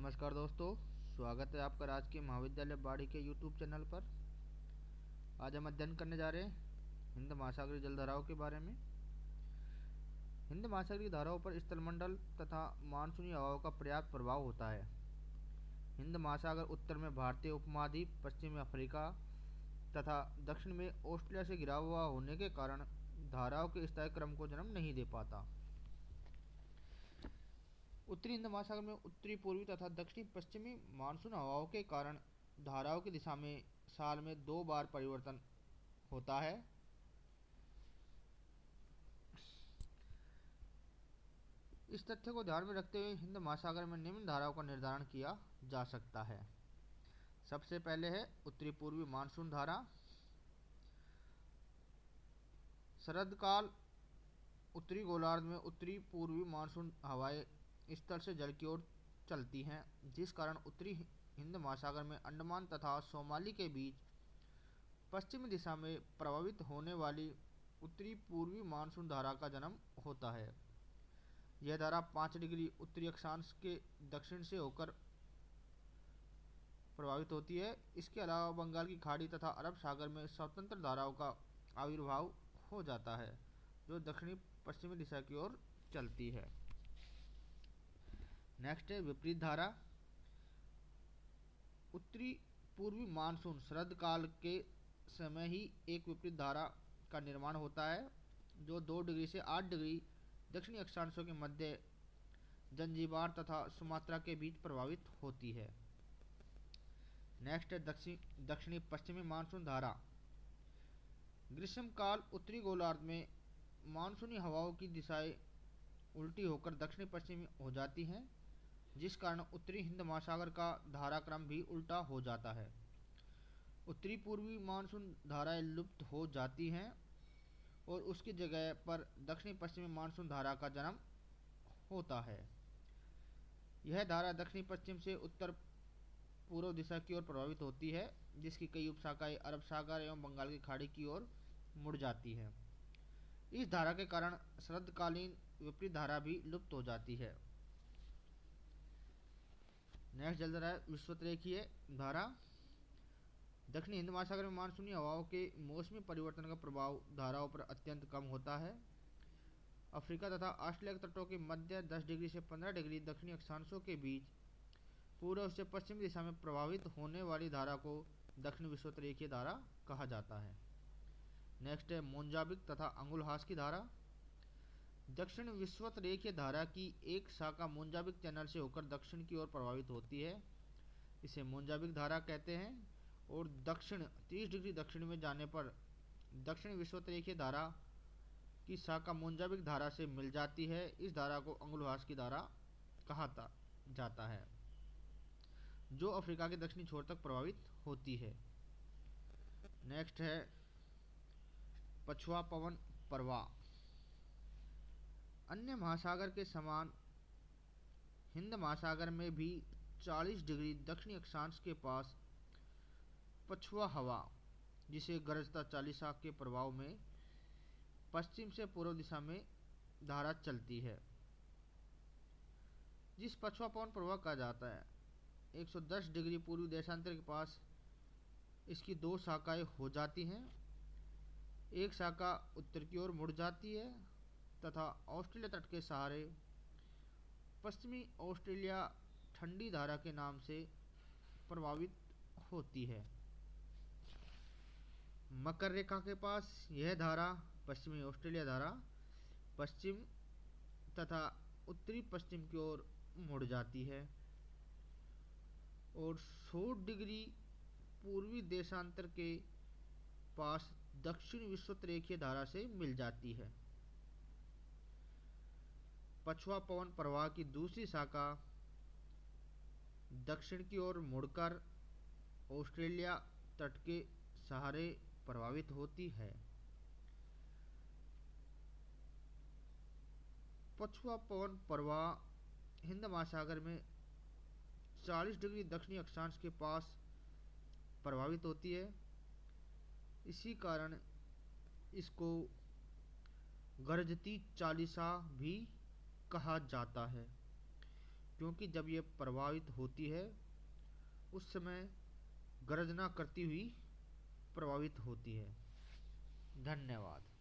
नमस्कार दोस्तों, स्वागत है आपका राजकीय महाविद्यालय बाड़ी के यूट्यूब चैनल पर। आज हम अध्ययन करने जा रहे हैं हिंद महासागरीय जल धाराओं के बारे में। हिंद महासागरीय धाराओं पर स्थलमंडल तथा मानसूनी हवाओं का पर्याप्त प्रभाव होता है। हिंद महासागर उत्तर में भारतीय उपमहाद्वीप, पश्चिम में अफ्रीका तथा दक्षिण में ऑस्ट्रेलिया से घिरा हुआ होने के कारण धाराओं के स्थायी क्रम को जन्म नहीं दे पाता। उत्तरी हिंद महासागर में उत्तरी पूर्वी तथा दक्षिणी पश्चिमी मानसून हवाओं के कारण धाराओं की दिशा में साल में 2 बार परिवर्तन होता है। इस तथ्य को ध्यान में रखते हुए हिंद महासागर में निम्न धाराओं का निर्धारण किया जा सकता है। सबसे पहले है उत्तरी पूर्वी मानसून धारा। शरद काल उत्तरी गोलार्ध में उत्तरी पूर्वी मानसून हवाएं स्थल से जल की ओर चलती हैं, जिस कारण उत्तरी हिंद महासागर में अंडमान तथा सोमाली के बीच पश्चिमी दिशा में प्रभावित होने वाली उत्तरी पूर्वी मानसून धारा का जन्म होता है। यह धारा 5 डिग्री उत्तरी अक्षांश के दक्षिण से होकर प्रभावित होती है। इसके अलावा बंगाल की खाड़ी तथा अरब सागर में स्वतंत्र धाराओं का आविर्भाव हो जाता है, जो दक्षिणी पश्चिमी दिशा की ओर चलती है। नेक्स्ट है विपरीत धारा। उत्तरी पूर्वी मानसून शरद काल के समय ही एक विपरीत धारा का निर्माण होता है, जो 2 डिग्री से 8 डिग्री दक्षिणी अक्षांशों के मध्य जंजीबार तथा सुमात्रा के बीच प्रभावित होती है। नेक्स्ट है दक्षिणी पश्चिमी मानसून धारा। ग्रीष्मकाल उत्तरी गोलार्ध में मानसूनी हवाओं की दिशाएं उल्टी होकर दक्षिणी पश्चिमी हो जाती हैं, जिस कारण उत्तरी हिंद महासागर का धाराक्रम भी उल्टा हो जाता है। उत्तरी पूर्वी मानसून धाराएं लुप्त हो जाती हैं और उसकी जगह पर दक्षिणी पश्चिमी मानसून धारा का जन्म होता है। यह धारा दक्षिणी पश्चिम से उत्तर पूर्व दिशा की ओर प्रभावित होती है, जिसकी कई उपशाखाएं अरब सागर एवं बंगाल की खाड़ी की ओर मुड़ जाती हैं। इस धारा के कारण शरदकालीन विपरीत धारा भी लुप्त हो जाती है। नेक्स्ट जल धारा विषुवतरेखीय धारा। दक्षिणी हिंद महासागर में मानसूनी हवाओं के मौसमी परिवर्तन का प्रभाव धाराओं पर अत्यंत कम होता है। अफ्रीका तथा ऑस्ट्रेलिया के तटों के मध्य 10 डिग्री से 15 डिग्री दक्षिणी अक्षांशों के बीच पूर्व से पश्चिमी दिशा में प्रभावित होने वाली धारा को दक्षिण विषुवतरेखीय धारा कहा जाता है। नेक्स्ट है मोंजाबिक तथा अंगुलहास की धारा। दक्षिण विषुवतरेखीय धारा की एक शाखा मोंजाबिक चैनल से होकर दक्षिण की ओर प्रभावित होती है, इसे मोंजाबिक धारा कहते हैं, और दक्षिण 30 डिग्री दक्षिण में जाने पर दक्षिण विषुवतरेखीय धारा की शाखा मोंजाबिक धारा से मिल जाती है। इस धारा को अंगुलहास की धारा कहा जाता है, जो अफ्रीका के दक्षिणी छोर तक प्रभावित होती है। नेक्स्ट है पछुआ पवन प्रवाह। अन्य महासागर के समान हिंद महासागर में भी 40 डिग्री दक्षिणी अक्षांश के पास पछुआ हवा, जिसे गरजता चालीसा के प्रभाव में पश्चिम से पूर्व दिशा में धारा चलती है, जिस पछुआ पवन प्रवाह कहा जाता है। 110 डिग्री पूर्वी देशांतर के पास इसकी 2 शाखाएं हो जाती हैं। एक शाखा उत्तर की ओर मुड़ जाती है तथा ऑस्ट्रेलिया तट के सहारे पश्चिमी ऑस्ट्रेलिया ठंडी धारा के नाम से प्रभावित होती है। मकर रेखा के पास यह धारा पश्चिमी ऑस्ट्रेलिया धारा पश्चिम तथा उत्तरी पश्चिम की ओर मुड़ जाती है और 100 डिग्री पूर्वी देशांतर के पास दक्षिण विषुवतरेखीय धारा से मिल जाती है। पछुआ पवन प्रवाह की दूसरी शाखा दक्षिण की ओर मुड़कर ऑस्ट्रेलिया तट के सहारे प्रभावित होती है। पछुआ पवन प्रवाह हिंद महासागर में 40 डिग्री दक्षिणी अक्षांश के पास प्रभावित होती है। इसी कारण इसको गरजती चालीसा भी कहा जाता है, क्योंकि जब ये प्रभावित होती है उस समय गर्जना करती हुई प्रभावित होती है। धन्यवाद।